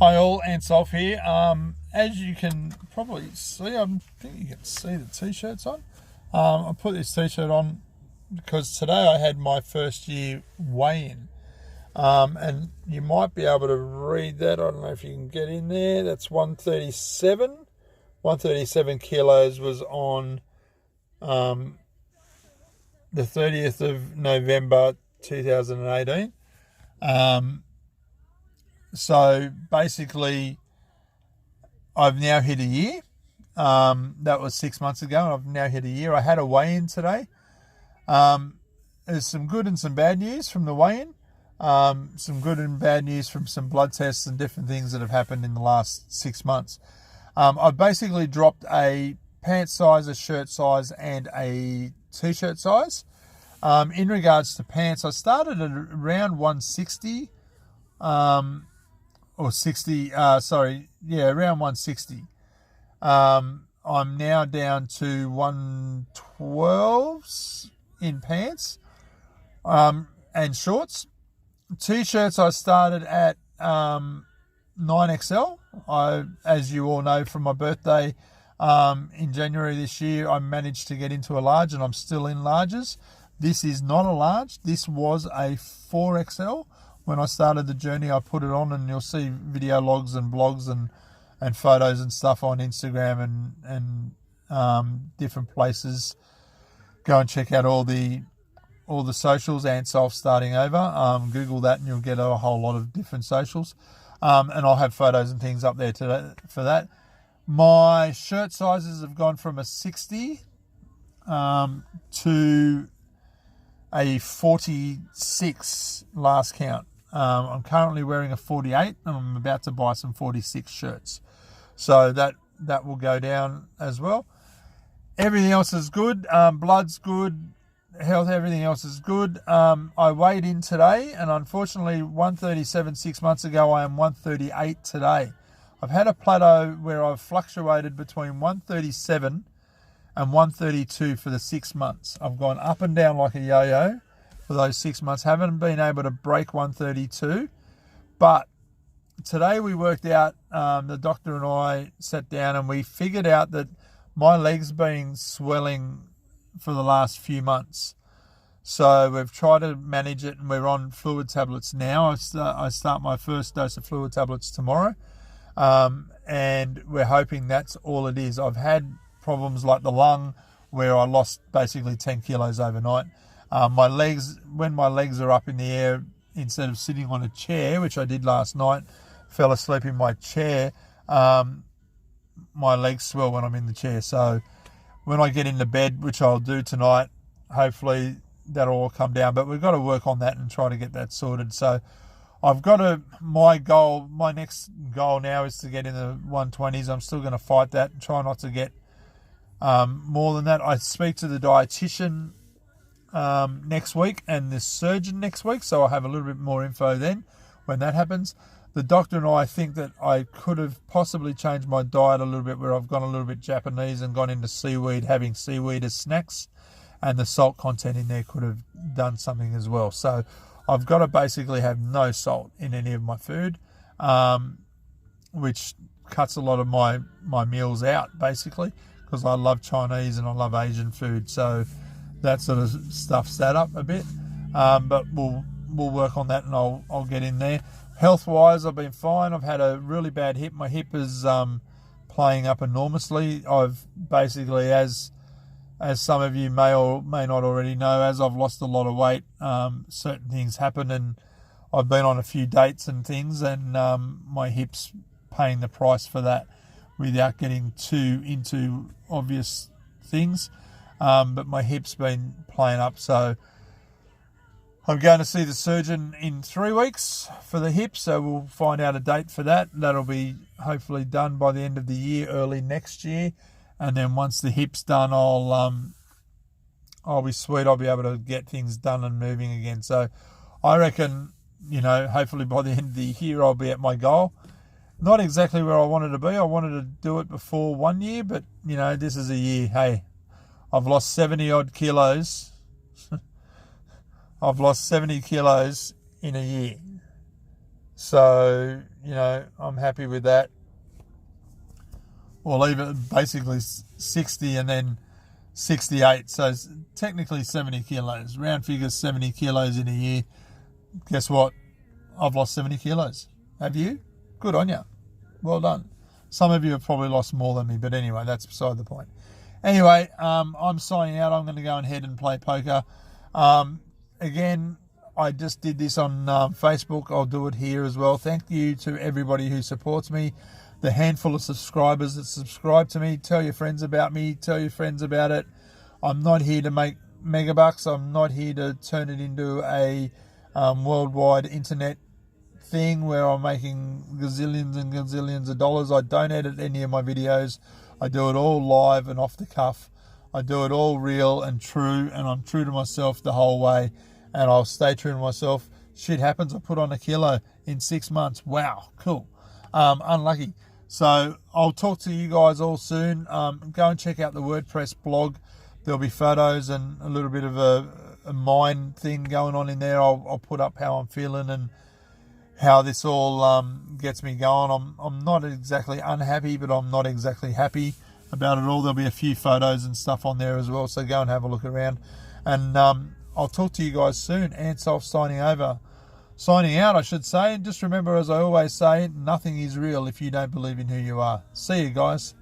Hi all, Anself here. As you can probably see, I think you can see the t-shirts on. I put this t-shirt on because today I had my first year weigh-in. And you might be able to read that. I don't know if you can get in there. That's 137. 137 kilos was on the 30th of November 2018. So basically, I've now hit a year. That was 6 months ago, and I've now hit a year. I had a weigh-in today. There's some good and some bad news from the weigh-in. Some good and bad news from some blood tests and different things that have happened in the last 6 months. I've basically dropped a pants size, a shirt size, and a t-shirt size. In regards to pants, I started at around 160. Around 160. I'm now down to 112s in pants and shorts. T-shirts, I started at 9XL. As you all know from my birthday in January this year, I managed to get into a large, and I'm still in larges. This is not a large. This was a 4XL. When I started the journey, I put it on, and you'll see video logs and blogs and photos and stuff on Instagram and different places. Go and check out all the socials, Anself Starting Over. Google that and you'll get a whole lot of different socials. And I'll have photos and things up there today for that. My shirt sizes have gone from a 60 to a 46 last count. I'm currently wearing a 48, and I'm about to buy some 46 shirts. So that will go down as well. Everything else is good. Blood's good. Health, everything else is good. I weighed in today, and unfortunately 137 6 months ago, I am 138 today. I've had a plateau where I've fluctuated between 137 and 132 for the 6 months. I've gone up and down like a yo-yo for those 6 months. Haven't been able to break 132, but today we worked out, the doctor and I sat down and we figured out that my legs been swelling for the last few months. So we've tried to manage it, and we're on fluid tablets now. I start my first dose of fluid tablets tomorrow, and we're hoping that's all it is. I've had problems like the lung where I lost basically 10 kilos overnight. My legs, when my legs are up in the air, instead of sitting on a chair, which I did last night, fell asleep in my chair, my legs swell when I'm in the chair. So when I get into bed, which I'll do tonight, hopefully that'll all come down. But we've got to work on that and try to get that sorted. So I've got my next goal now is to get in the 120s. I'm still going to fight that and try not to get more than that. I speak to the dietitian next week and the surgeon next week, so I'll have a little bit more info then when that happens. The doctor and I think that I could have possibly changed my diet a little bit, where I've gone a little bit Japanese and gone into seaweed, having seaweed as snacks, and the salt content in there could have done something as well. So I've got to basically have no salt in any of my food, which cuts a lot of my meals out basically, because I love Chinese and I love Asian food. So that sort of stuffs that up a bit. But we'll work on that, and I'll get in there. Health-wise, I've been fine. I've had a really bad hip. My hip is playing up enormously. I've basically, as some of you may or may not already know, as I've lost a lot of weight, certain things happen, and I've been on a few dates and things, and my hip's paying the price for that without getting too into obvious things. But my hip's been playing up, so I'm going to see the surgeon in 3 weeks for the hip, so we'll find out a date for that. That'll be hopefully done by the end of the year, early next year. And then once the hip's done, I'll be sweet. I'll be able to get things done and moving again. So I reckon, hopefully by the end of the year, I'll be at my goal. Not exactly where I wanted to be. I wanted to do it before 1 year, but, this is a year. Hey, I've lost 70 odd kilos. I've lost 70 kilos in a year. So, you know, I'm happy with that. We'll leave it basically 60 and then 68. So technically 70 kilos. Round figures 70 kilos in a year. Guess what? I've lost 70 kilos. Have you? Good on you. Well done. Some of you have probably lost more than me, but anyway, that's beside the point. Anyway, I'm signing out. I'm going to go ahead and play poker. Again, I just did this on Facebook. I'll do it here as well. Thank you to everybody who supports me. The handful of subscribers that subscribe to me. Tell your friends about me. Tell your friends about it. I'm not here to make megabucks. I'm not here to turn it into a worldwide internet thing where I'm making gazillions and gazillions of dollars. I don't edit any of my videos. I do it all live and off the cuff. I do it all real and true, and I'm true to myself the whole way, and I'll stay true to myself. Shit happens. I put on a kilo in 6 months. Wow, cool. Unlucky. So I'll talk to you guys all soon. Go and check out the WordPress blog. There'll be photos and a little bit of a mind thing going on in there. I'll put up how I'm feeling and how this all gets me going. I'm not exactly unhappy, but I'm not exactly happy about it all. There'll be a few photos and stuff on there as well, so go and have a look around. And I'll talk to you guys soon. Anself signing out, I should say. And just remember, as I always say, nothing is real if you don't believe in who you are. See you guys.